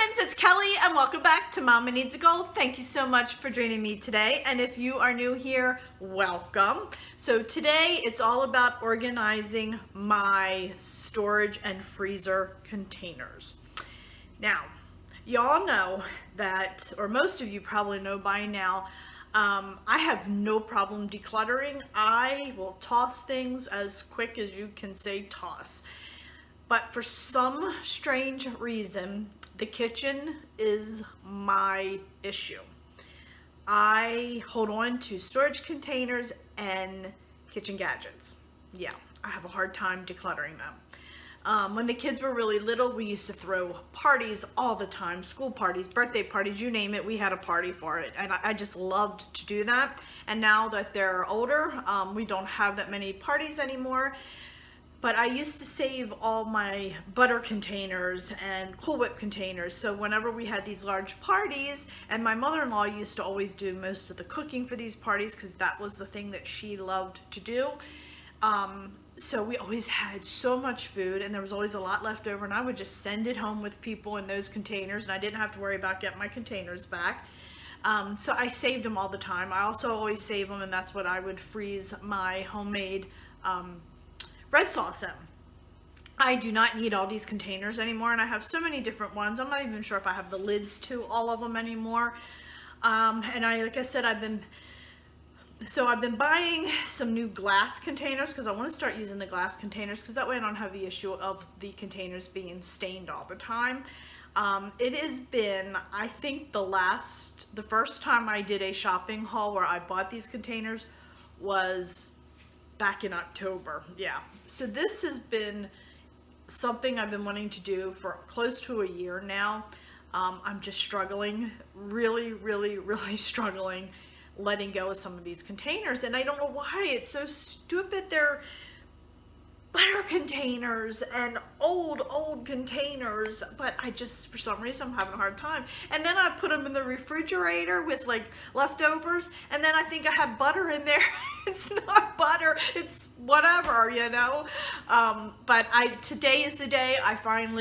friends, it's Kelly and welcome back to Mama Needs a Goal. Thank you so much for joining me today, and if you are new here, welcome. So today it's all about organizing my storage and freezer containers. Now, y'all know that, or most of you probably know by now, I have no problem decluttering. I will toss things as quick as you can say toss. But for some strange reason, the kitchen is my issue. I hold on to storage containers and kitchen gadgets. Yeah, I have a hard time decluttering them. When the kids were really little, we used to throw parties all the time, school parties, birthday parties, you name it, we had a party for it. And I just loved to do that. And now that they're older, we don't have that many parties anymore. But I used to save all my butter containers and Cool Whip containers. So whenever we had these large parties, and my mother-in-law used to always do most of the cooking for these parties because that was the thing that she loved to do. So we always had so much food and there was always a lot left over, and I would just send it home with people in those containers and I didn't have to worry about getting my containers back. So I saved them all the time. I also always save them, and that's what I would freeze my homemade red sauce in. I do not need all these containers anymore, and I have so many different ones. I'm not even sure if I have the lids to all of them anymore. And like I said, I've been buying some new glass containers because I want to start using the glass containers because that way I don't have the issue of the containers being stained all the time. It has been, I think the first time I did a shopping haul where I bought these containers was back in October. Yeah, so this has been something I've been wanting to do for close to a year now. I'm just struggling, really struggling letting go of some of these containers, and I don't know why. It's so stupid. They're butter containers and old containers, but I just, for some reason, I'm having a hard time. And then I put them in the refrigerator with like leftovers, and then I think I have butter in there. It's not butter, it's whatever, you know. But today is the day I'm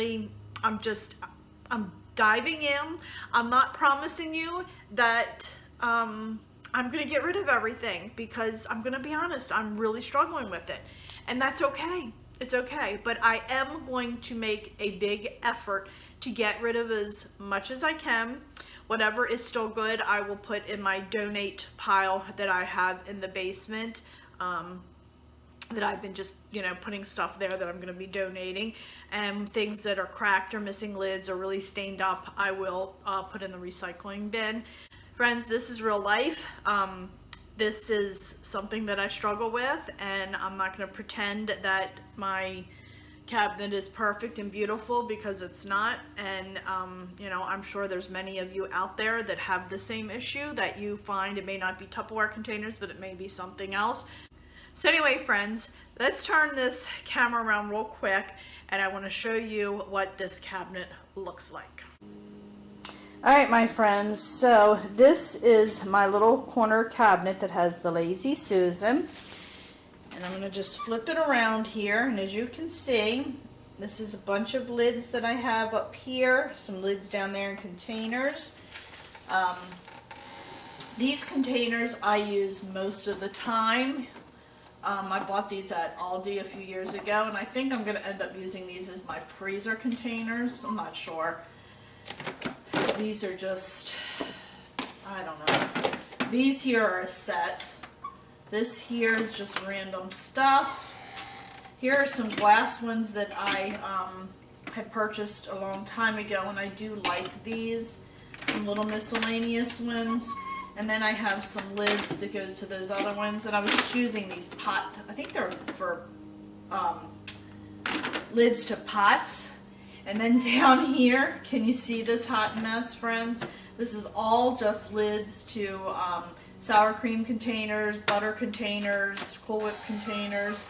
diving in. I'm not promising you that I'm gonna get rid of everything, because I'm gonna be honest, I'm really struggling with it. And that's okay. It's okay. But I am going to make a big effort to get rid of as much as I can. Whatever is still good, I will put in my donate pile that I have in the basement. That I've been just, putting stuff there that I'm going to be donating. And things that are cracked or missing lids or really stained up, I will put in the recycling bin. Friends, this is real life. This is something that I struggle with, and I'm not going to pretend that my cabinet is perfect and beautiful, because it's not. And I'm sure there's many of you out there that have the same issue, that you find it may not be Tupperware containers, but it may be something else. So anyway, friends, let's turn this camera around real quick, and I want to show you what this cabinet looks like. Alright, my friends, so this is my little corner cabinet that has the Lazy Susan, and I'm going to just flip it around here, and as you can see, this is a bunch of lids that I have up here, some lids down there in containers. These containers I use most of the time. I bought these at Aldi a few years ago, and I think I'm going to end up using these as my freezer containers. I'm not sure. These are just, I don't know. These here are a set. This here is just random stuff. Here are some glass ones that I had purchased a long time ago, and I do like these. Some little miscellaneous ones. And then I have some lids that goes to those other ones. And I was just using these I think they're for lids to pots. And then down here, can you see this hot mess, friends? This is all just lids to sour cream containers, butter containers, Cool Whip containers.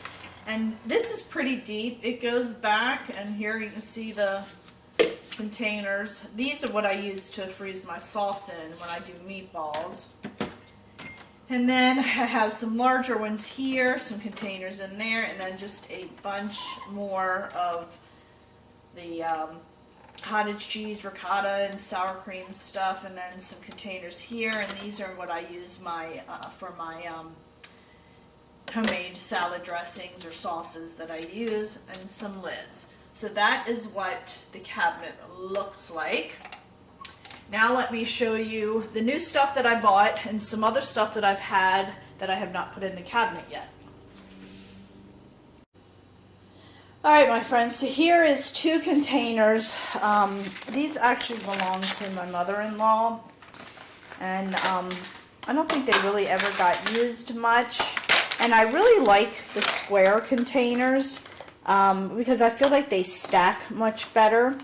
And this is pretty deep. It goes back, and here you can see the containers. These are what I use to freeze my sauce in when I do meatballs. And then I have some larger ones here, some containers in there, and then just a bunch more of the cottage cheese, ricotta, and sour cream stuff, and then some containers here, and these are what I use my for my homemade salad dressings or sauces that I use, and some lids. So that is what the cabinet looks like. Now let me show you the new stuff that I bought and some other stuff that I've had that I have not put in the cabinet yet. Alright my friends, so here is 2 containers. These actually belong to my mother-in-law, and I don't think they really ever got used much. And I really like the square containers because I feel like they stack much better.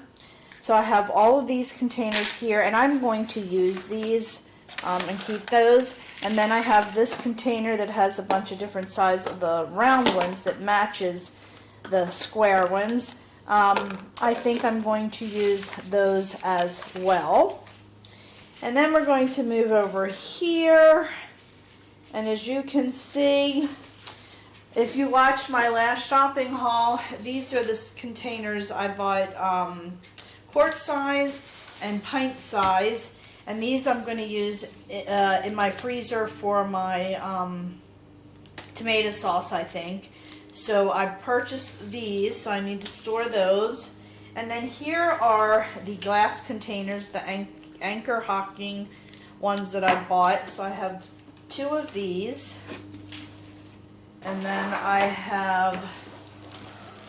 So I have all of these containers here, and I'm going to use these and keep those. And then I have this container that has a bunch of different sizes of the round ones that matches the square ones. I think I'm going to use those as well. And then we're going to move over here. And as you can see, if you watched my last shopping haul, these are the containers I bought, quart size and pint size. And these I'm going to use in my freezer for my tomato sauce, I think. So I purchased these, so I need to store those. And then here are the glass containers, the Anchor Hocking ones that I bought. So I have 2 of these. And then I have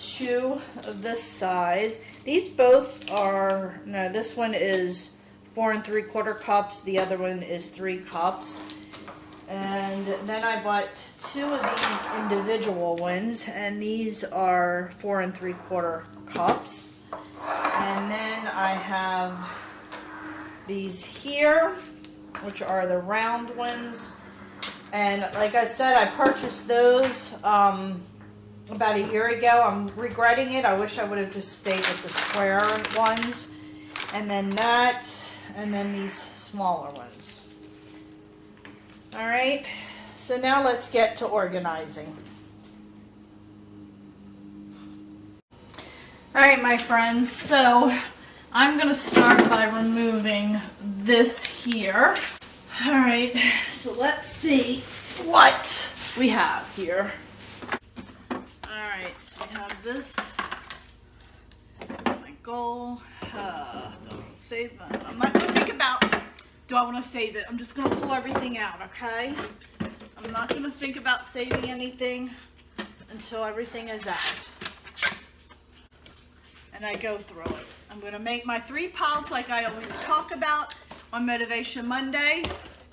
2 of this size. These both are, no, this one is 4 3/4 cups. The other one is 3 cups. And then I bought 2 of these individual ones, and these are 4 3/4 cups. And then I have these here, which are the round ones. And like I said, I purchased those about a year ago. I'm regretting it. I wish I would have just stayed with the square ones. And then that, and then these smaller ones. Alright, so now let's get to organizing. Alright my friends, so I'm going to start by removing this here. Alright, so let's see what we have here. Alright, so we have this, my goal, don't save that. I'm not going to think about, do I want to save it? I'm just going to pull everything out, okay? I'm not going to think about saving anything until everything is out. And I go through it. I'm going to make my 3 piles like I always talk about on Motivation Monday.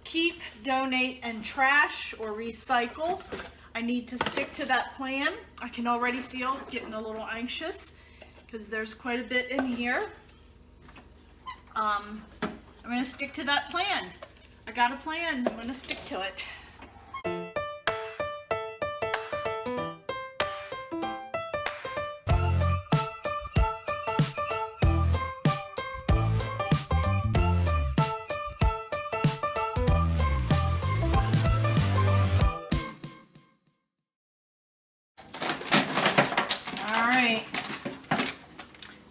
Keep, donate, and trash or recycle. I need to stick to that plan. I can already feel getting a little anxious because there's quite a bit in here. I'm going to stick to that plan. I got a plan. I'm going to stick to it. Alright.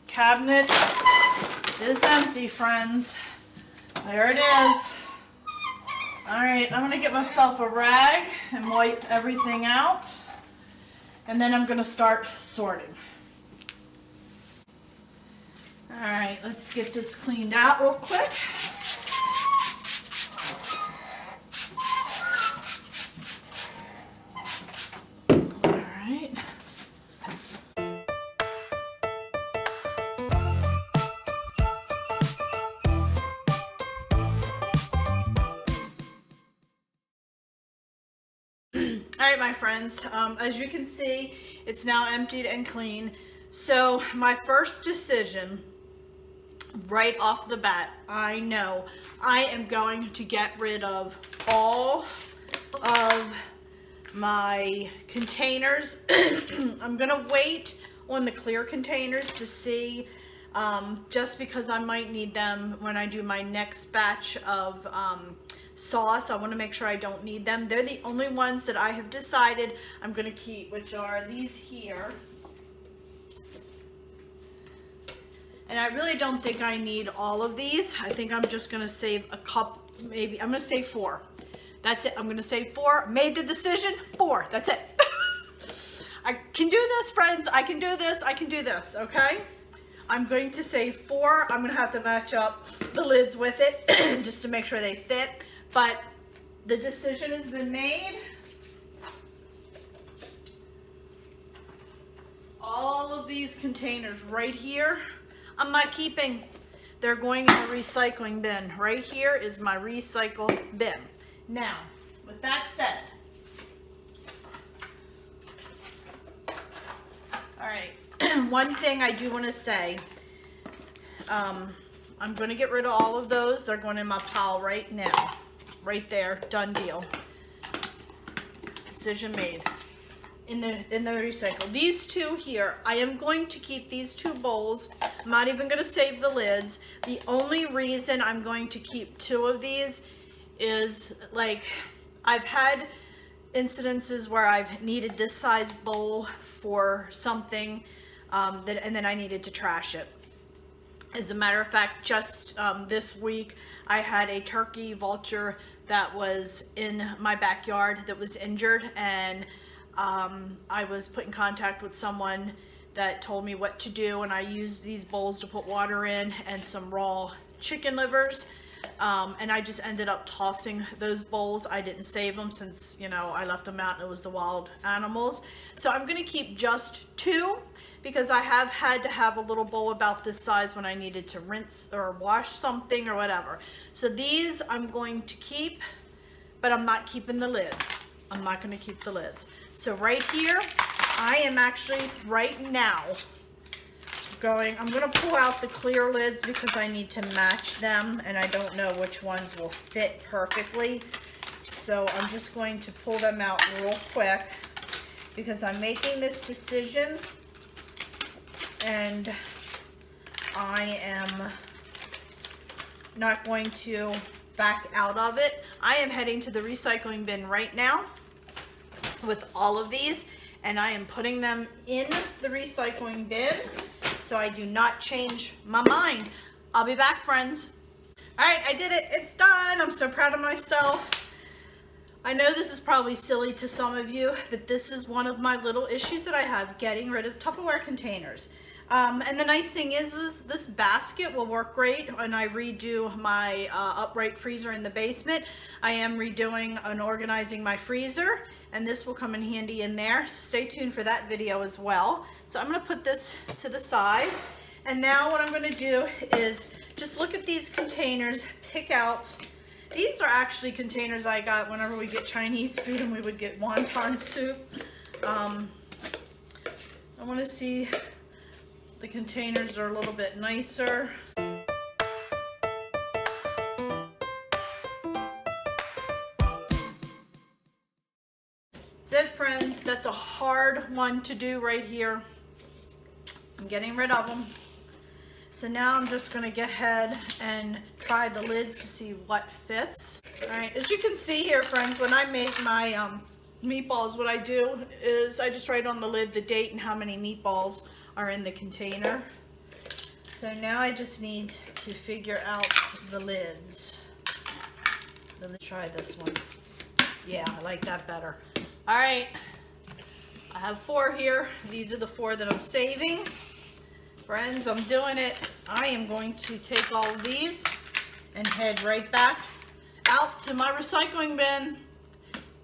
Cabinet is empty, friends. There it is. Alright, I'm going to get myself a rag and wipe everything out. And then I'm going to start sorting. Alright, let's get this cleaned out real quick. Alright. Alright my friends, as you can see, it's now emptied and clean. So my first decision right off the bat, I know I am going to get rid of all of my containers. I'm going to wait on the clear containers to see, just because I might need them when I do my next batch of sauce. I want to make sure I don't need them. They're the only ones that I have decided I'm going to keep, which are these here. And I really don't think I need all of these. I think I'm just gonna save a cup, maybe, I'm gonna save 4. That's it, I'm gonna save 4. Made the decision, 4, that's it. I can do this, friends, I can do this, I can do this, okay? I'm going to save 4. I'm gonna have to match up the lids with it just to make sure they fit, but the decision has been made. All of these containers right here, I'm not keeping. They're going in the recycling bin. Right here is my recycle bin. Now, with that said, all right, one thing I do want to say, I'm going to get rid of all of those. They're going in my pile right now. Right there, done deal. Decision made. In the recycle. These 2 here, I am going to keep these 2 bowls. I'm not even going to save the lids. The only reason I'm going to keep 2 of these is, like, I've had incidences where I've needed this size bowl for something and then I needed to trash it. As a matter of fact, just this week I had a turkey vulture that was in my backyard that was injured, and I was put in contact with someone that told me what to do, and I used these bowls to put water in and some raw chicken livers, and I just ended up tossing those bowls. I didn't save them since, you know, I left them out and it was the wild animals. So I'm going to keep just 2 because I have had to have a little bowl about this size when I needed to rinse or wash something or whatever. So these I'm going to keep, but I'm not keeping the lids. I'm not going to keep the lids. So right here, I am actually right now I'm going to pull out the clear lids because I need to match them and I don't know which ones will fit perfectly. So I'm just going to pull them out real quick because I'm making this decision and I am not going to back out of it. I am heading to the recycling bin right now with all of these, and I am putting them in the recycling bin so I do not change my mind. I'll be back, friends. All right, I did it. It's done. I'm so proud of myself. I know this is probably silly to some of you, but this is one of my little issues that I have, getting rid of Tupperware containers. And the nice thing is this basket will work great when I redo my upright freezer in the basement. I am redoing and organizing my freezer, and this will come in handy in there. So stay tuned for that video as well. So I'm going to put this to the side, and now what I'm going to do is just look at these containers, pick out. These are actually containers I got whenever we get Chinese food and we would get wonton soup. I want to see. The containers are a little bit nicer. That's it, friends. That's a hard one to do right here. I'm getting rid of them. So now I'm just going to go ahead and try the lids to see what fits. All right, as you can see here, friends, when I make my meatballs, what I do is I just write on the lid the date and how many meatballs are in the container. So now I just need to figure out the lids. Let's try this one. Yeah, I like that better. All right, I have 4 here. These are the 4 that I'm saving. Friends, I'm doing it. I am going to take all of these and head right back out to my recycling bin.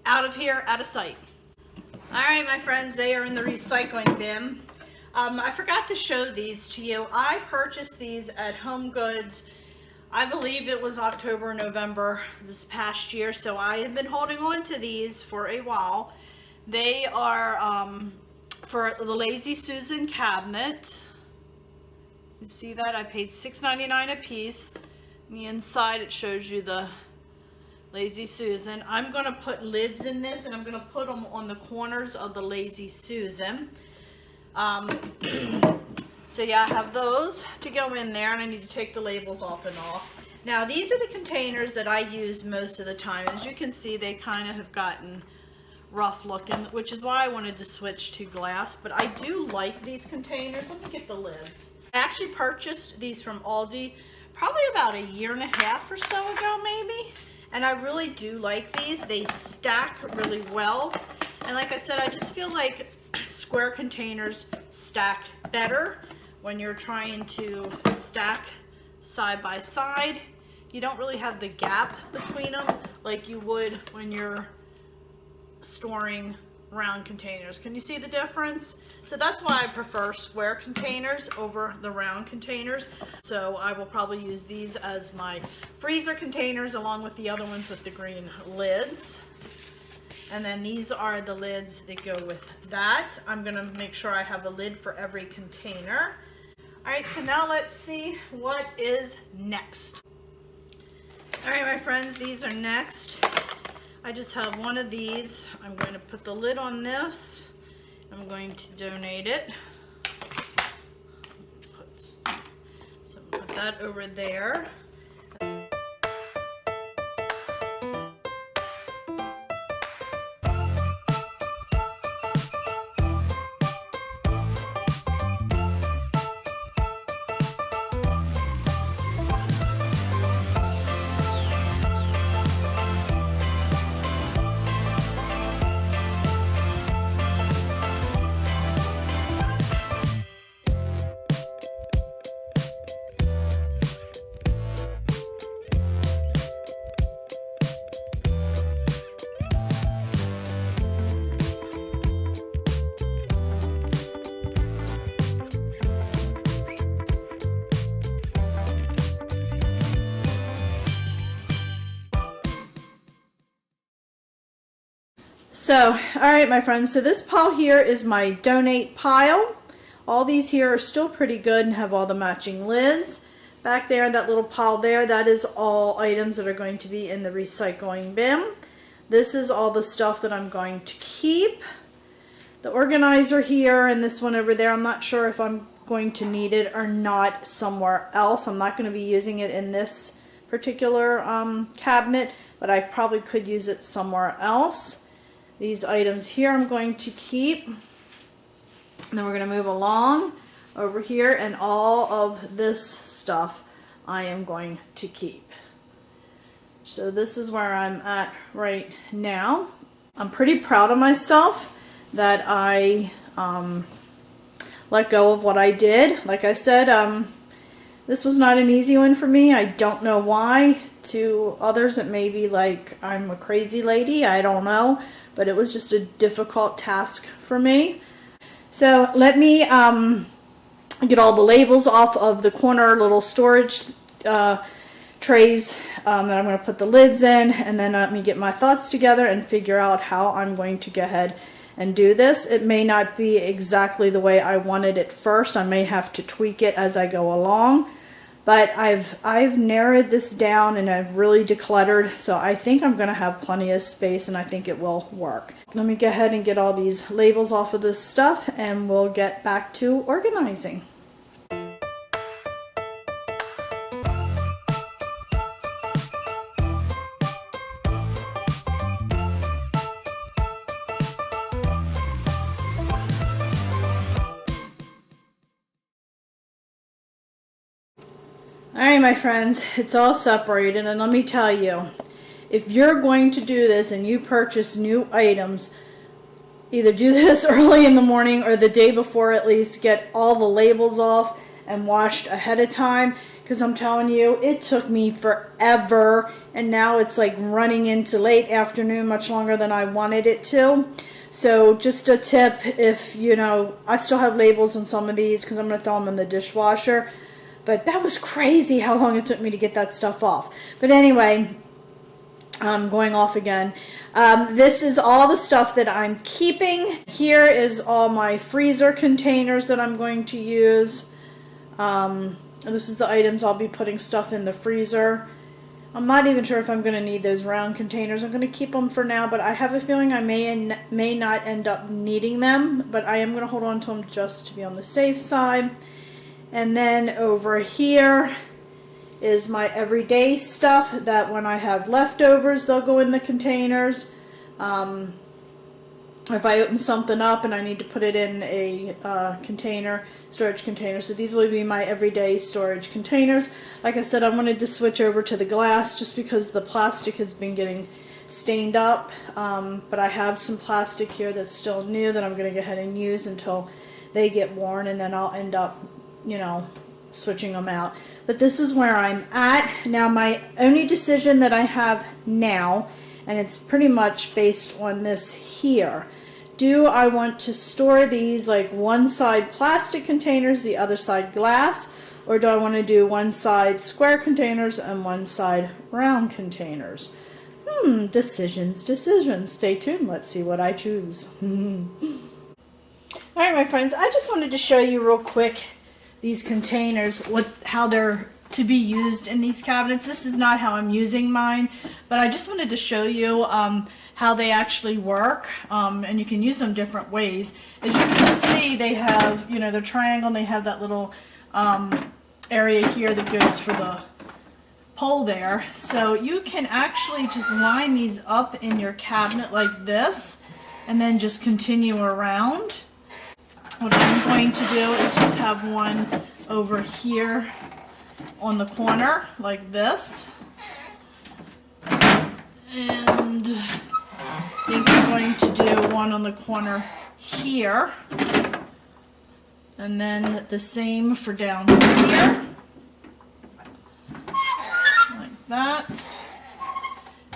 Out of here, out of sight. All right, my friends, they are in the recycling bin. I forgot to show these to you. I purchased these at Home Goods. I believe it was October, November this past year, so I have been holding on to these for a while. They are for the Lazy Susan cabinet. You see that? I paid $6.99 a piece. On the inside, it shows you the Lazy Susan. I'm going to put lids in this, and I'm going to put them on the corners of the Lazy Susan. So yeah, I have those to go in there, and I need to take the labels off and off. Now these are the containers that I use most of the time. As you can see, they kind of have gotten rough looking, which is why I wanted to switch to glass, but I do like these containers. Let me get the lids. I actually purchased these from Aldi probably about a year and a half or so ago maybe, and I really do like these. They stack really well, and like I said, I just feel like square containers stack better when you're trying to stack side by side. You don't really have the gap between them like you would when you're storing round containers. Can you see the difference? So that's why I prefer square containers over the round containers. So I will probably use these as my freezer containers along with the other ones with the green lids. And then these are the lids that go with that. I'm gonna make sure I have a lid for every container. All right, so now let's see what is next. All right, my friends, these are next. I just have one of these. I'm going to put the lid on this. I'm going to donate it. So put that over there. So, all right, my friends, so this pile here is my donate pile. All these here are still pretty good and have all the matching lids. Back there, that little pile there, that is all items that are going to be in the recycling bin. This is all the stuff that I'm going to keep. The organizer here and this one over there, I'm not sure if I'm going to need it or not somewhere else. I'm not going to be using it in this particular cabinet, but I probably could use it somewhere else. These items here I'm going to keep. And then we're going to move along over here, and all of this stuff I am going to keep. So this is where I'm at right now. I'm pretty proud of myself that I let go of what I did. Like I said, this was not an easy one for me. I don't know why. To others it may be like I'm a crazy lady, I don't know, but it was just a difficult task for me. So let me get all the labels off of the corner little storage trays that I'm going to put the lids in, and then let me get my thoughts together and figure out how I'm going to go ahead and do this. It may not be exactly the way I wanted it first. I may have to tweak it as I go along. But I've narrowed this down and I've really decluttered, so I think I'm going to have plenty of space and I think it will work. Let me go ahead and get all these labels off of this stuff and we'll get back to organizing. Alright, my friends, it's all separated, and let me tell you, if you're going to do this and you purchase new items, either do this early in the morning or the day before at least. Get all the labels off and washed ahead of time, because I'm telling you, it took me forever, and now it's like running into late afternoon, much longer than I wanted it to. So just a tip, if you know, I still have labels on some of these because I'm going to throw them in the dishwasher. But that was crazy how long it took me to get that stuff off. But anyway, I'm going off again. This is all the stuff that I'm keeping. Here is all my freezer containers that I'm going to use. And this is the items I'll be putting stuff in the freezer. I'm not even sure if I'm going to need those round containers. I'm going to keep them for now, but I have a feeling I may not end up needing them. But I am going to hold on to them just to be on the safe side. And then over here is my everyday stuff that when I have leftovers, they'll go in the containers. if I open something up and I need to put it in a container, storage container. So these will be my everyday storage containers. Like I said, I wanted to switch over to the glass just because the plastic has been getting stained up. But I have some plastic here that's still new that I'm going to go ahead and use until they get worn, and then I'll end up, you know, switching them out. But this is where I'm at. Now my only decision that I have now, and it's pretty much based on this here. Do I want to store these like one side plastic containers, the other side glass, or do I want to do one side square containers and one side round containers? Decisions. Stay tuned. Let's see what I choose. Alright, my friends, I just wanted to show you real quick these containers, how they're to be used in these cabinets. This is not how I'm using mine, but I just wanted to show you how they actually work, and you can use them different ways. As you can see, they have, you know, they're triangle, and they have that little area here that goes for the pole there. So you can actually just line these up in your cabinet like this, and then just continue around. What I'm going to do is just have one over here on the corner like this, and I think I'm going to do one on the corner here, and then the same for down here like that,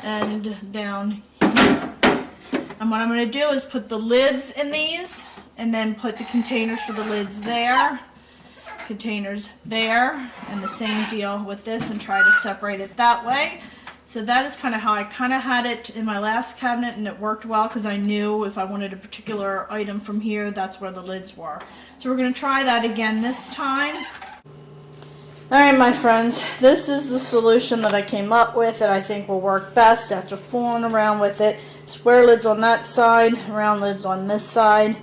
and down here. And what I'm going to do is put the lids in these, and then put the containers for the lids there, containers there, and the same deal with this, and try to separate it that way. So that is kind of how I had it in my last cabinet, and it worked well because I knew if I wanted a particular item from here, that's where the lids were. So we're going to try that again this time. Alright, my friends, this is the solution that I came up with that I think will work best after fooling around with it. Square lids on that side, round lids on this side.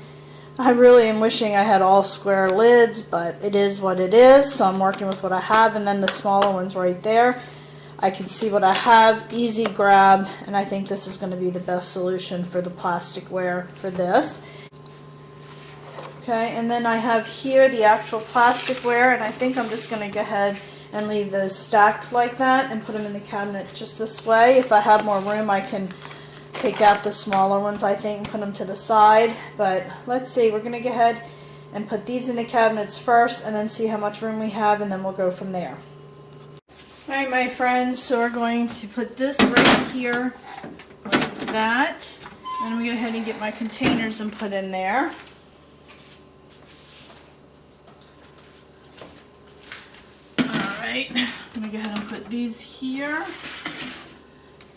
I really am wishing I had all square lids, but it is what it is, so I'm working with what I have, and then the smaller ones right there. I can see what I have, easy grab, and I think this is going to be the best solution for the plasticware for this. Okay, and then I have here the actual plasticware, and I think I'm just going to go ahead and leave those stacked like that and put them in the cabinet just this way. If I have more room, I can take out the smaller ones, I think, and put them to the side. But let's see, we're going to go ahead and put these in the cabinets first, and then see how much room we have, and then we'll go from there. Alright, my friends, so we're going to put this right here like that, and I'm going to go ahead and get my containers and put in there. Alright, I'm going to go ahead and put these here,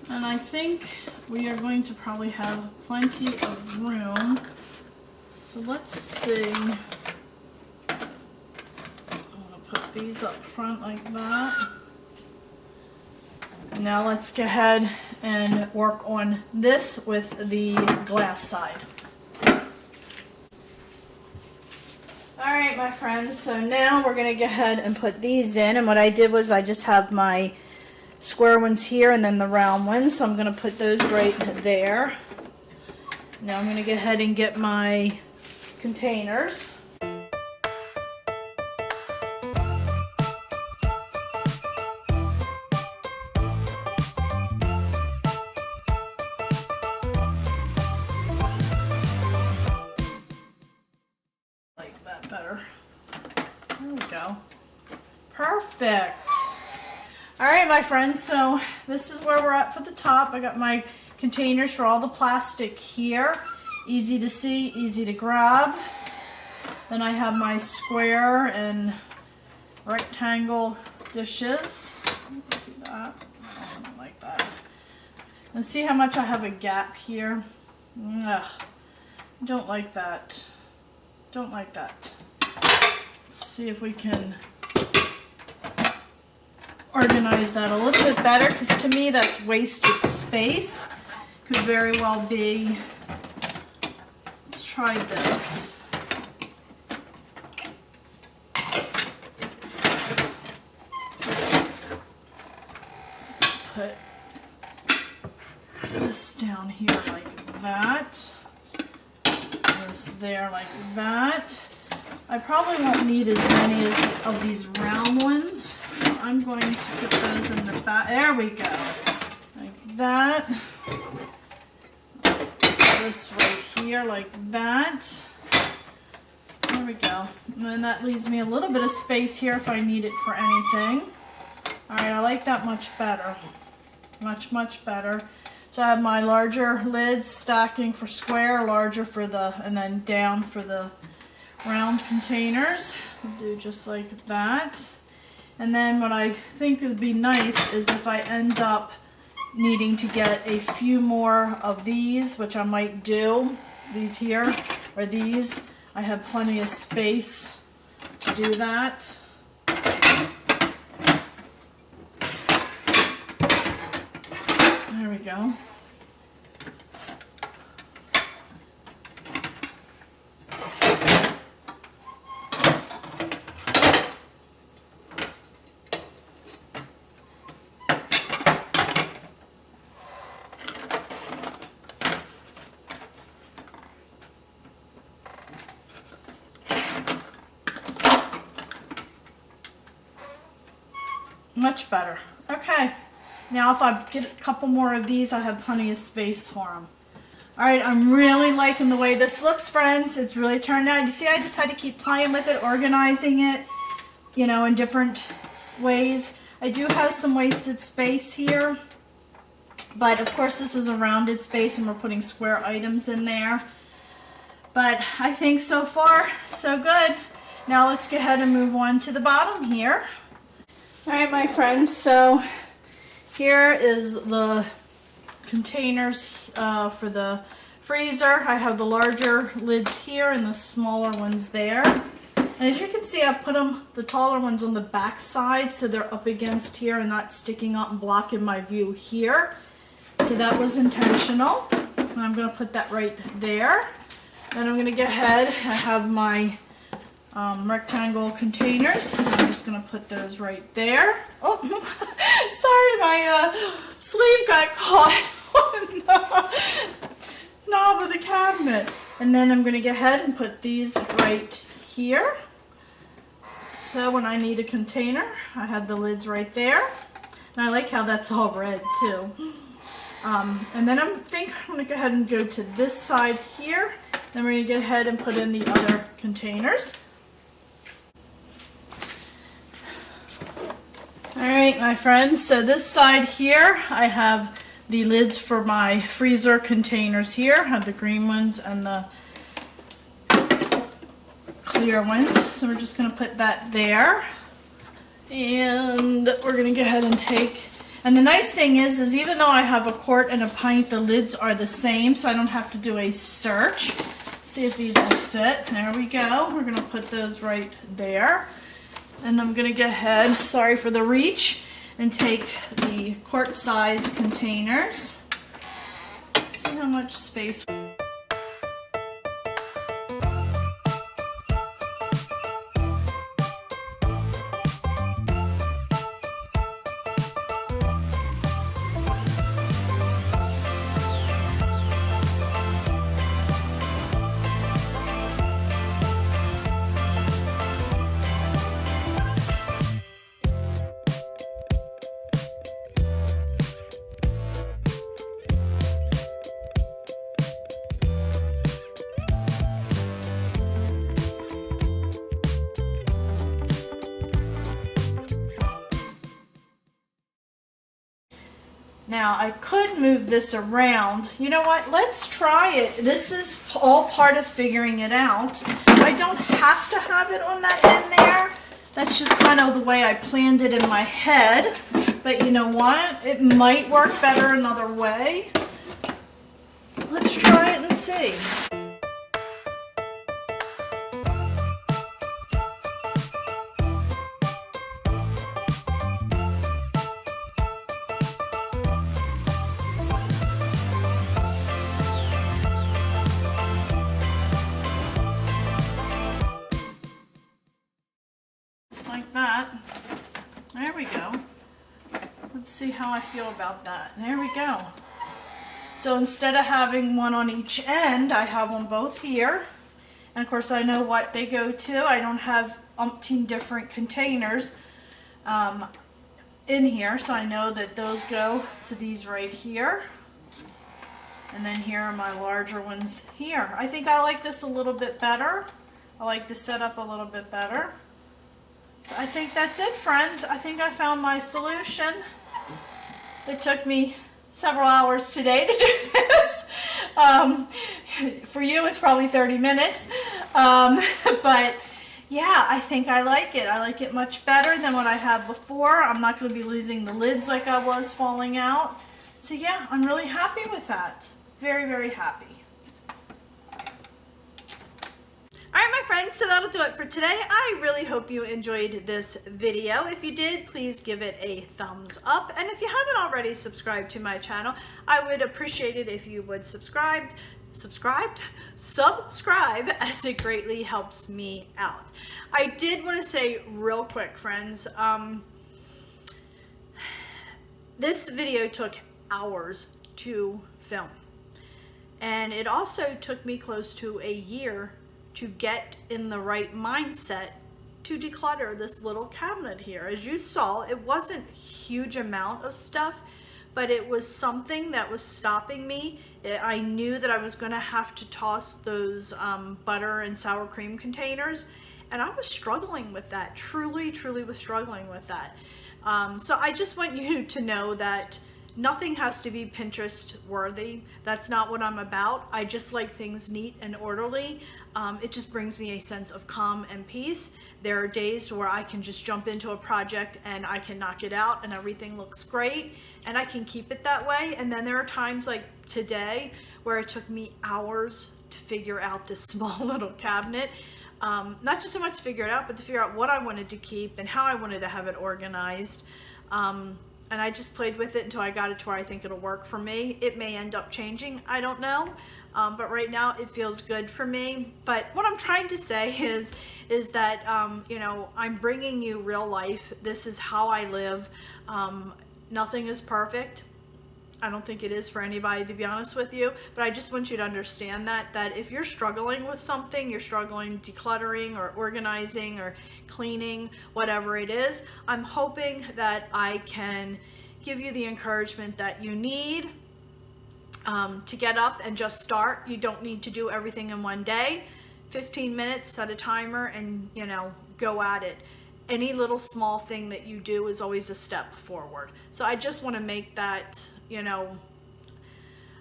and I think we are going to probably have plenty of room. So let's see. I'm going to put these up front like that. Now let's go ahead and work on this with the glass side. Alright, my friends, so now we're going to go ahead and put these in, and what I did was I just have my square ones here and then the round ones, so I'm going to put those right there. Now I'm going to go ahead and get my containers. Like that better. There we go. Perfect. Alright, my friends, so this is where we're at for the top. I got my containers for all the plastic here. Easy to see, easy to grab. Then I have my square and rectangle dishes. Let's do that. I don't like that. And see how much I have a gap here? Ugh, don't like that. Don't like that. Let's see if we can organize that a little bit better, because to me that's wasted space. Could very well be. Let's try this. Put this down here like that. just there like that. I probably won't need as many of these round ones. So I'm going to put those in the back. There we go. Like that. This right here like that. There we go. And then that leaves me a little bit of space here if I need it for anything. Alright, I like that much better. Much better. So I have my larger lids stacking for square, larger for the, and then down for the round containers. I'll do just like that. And then what I think would be nice is if I end up needing to get a few more of these, which I might do, these here, or these, I have plenty of space to do that. There we go. Much better. Okay. Now if I get a couple more of these, I have plenty of space for them. Alright, I'm really liking the way this looks, friends. It's really turned out. You see, I just had to keep playing with it, organizing it, you know, in different ways. I do have some wasted space here, but of course this is a rounded space and we're putting square items in there. But I think so far, so good. Now let's go ahead and move on to the bottom here. Alright, my friends, so here is the containers for the freezer. I have the larger lids here and the smaller ones there. And as you can see, I put the taller ones on the back side so they're up against here and not sticking out and blocking my view here. So that was intentional. And I'm going to put that right there. Then I'm going to go ahead and have my rectangle containers. I'm just going to put those right there. Oh, sorry, my sleeve got caught on the knob of the cabinet. And then I'm going to go ahead and put these right here. So when I need a container, I have the lids right there. And I like how that's all red too. And then I'm going to go ahead and go to this side here. Then we're going to go ahead and put in the other containers. Alright, my friends, so this side here I have the lids for my freezer containers here. I have the green ones and the clear ones. So we're just going to put that there. And we're going to go ahead and take, and the nice thing is even though I have a quart and a pint, the lids are the same, so I don't have to do a search. See if these will fit. There we go. We're going to put those right there. And I'm going to go ahead, sorry for the reach, and take the quart size containers. Let's see how much space. Now I could move this around. You know what? Let's try it. This is all part of figuring it out. I don't have to have it on that end there. That's just kind of the way I planned it in my head. But you know what? It might work better another way. Let's try it and see. Like that. There we go. Let's see how I feel about that. There we go. So instead of having one on each end, I have them both here. And of course I know what they go to. I don't have umpteen different containers in here, so I know that those go to these right here. And then here are my larger ones here. I think I like this a little bit better. I like the setup a little bit better. I think that's it, friends. I think I found my solution. It took me several hours today to do this. For you, it's probably 30 minutes. But yeah, I think I like it. I like it much better than what I had before. I'm not going to be losing the lids like I was falling out. So yeah, I'm really happy with that. Very, very happy. Alright my friends, so that'll do it for today. I really hope you enjoyed this video. If you did, please give it a thumbs up. And if you haven't already subscribed to my channel, I would appreciate it if you would subscribe, as it greatly helps me out. I did want to say real quick, friends, this video took hours to film. And it also took me close to a year to get in the right mindset to declutter this little cabinet here. As you saw, it wasn't a huge amount of stuff, but it was something that was stopping me. I knew that I was gonna have to toss those butter and sour cream containers, and I was struggling with that, truly was struggling with that. So I just want you to know that nothing has to be Pinterest worthy. That's not what I'm about. I just like things neat and orderly. It just brings me a sense of calm and peace. There are days where I can just jump into a project and I can knock it out and everything looks great and I can keep it that way. And then there are times like today where it took me hours to figure out this small little cabinet. Not just so much to figure it out, but to figure out what I wanted to keep and how I wanted to have it organized. And I just played with it until I got it to where I think it'll work for me. It may end up changing, I don't know. But right now it feels good for me. But what I'm trying to say is that, you know, I'm bringing you real life. This is how I live. Nothing is perfect. I don't think it is for anybody, to be honest with you, but I just want you to understand that if you're struggling with something, you're struggling decluttering or organizing or cleaning, whatever it is, I'm hoping that I can give you the encouragement that you need to get up and just start. You don't need to do everything in one day. 15 minutes, set a timer, and, you know, go at it. Any little small thing that you do is always a step forward. So I just want to make that, you know,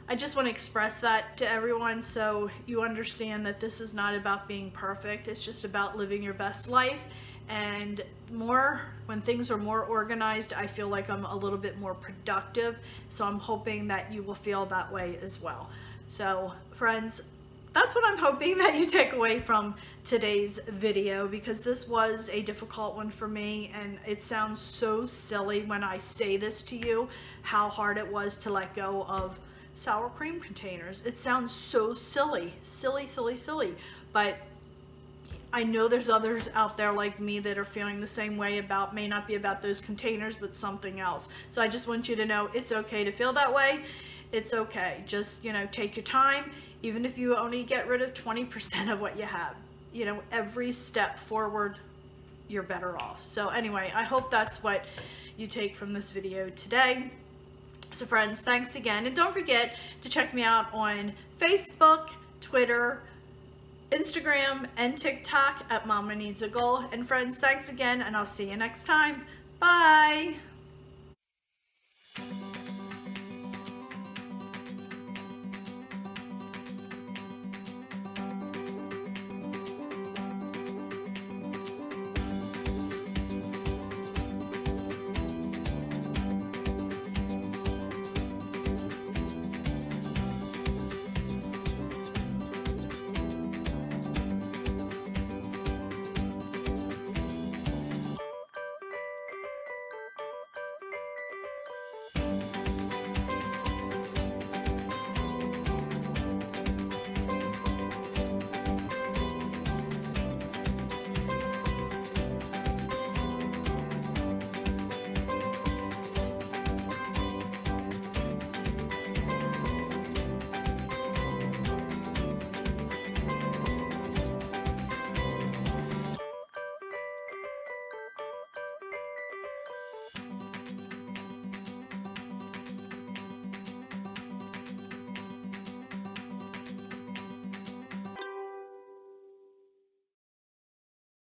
I just want to express that to everyone so you understand that this is not about being perfect. It's just about living your best life. And when things are more organized, I feel like I'm a little bit more productive. So I'm hoping that you will feel that way as well. So friends, that's what I'm hoping that you take away from today's video, because this was a difficult one for me, and it sounds so silly when I say this to you, how hard it was to let go of sour cream containers. It sounds so silly, but I know there's others out there like me that are feeling the same way about, may not be about those containers, but something else. So I just want you to know it's okay to feel that way. It's okay. Just, you know, take your time. Even if you only get rid of 20% of what you have, you know, every step forward, you're better off. So anyway, I hope that's what you take from this video today. So friends, thanks again. And don't forget to check me out on Facebook, Twitter, Instagram, and TikTok at Mama Needs a Goal. And friends, thanks again, and I'll see you next time. Bye.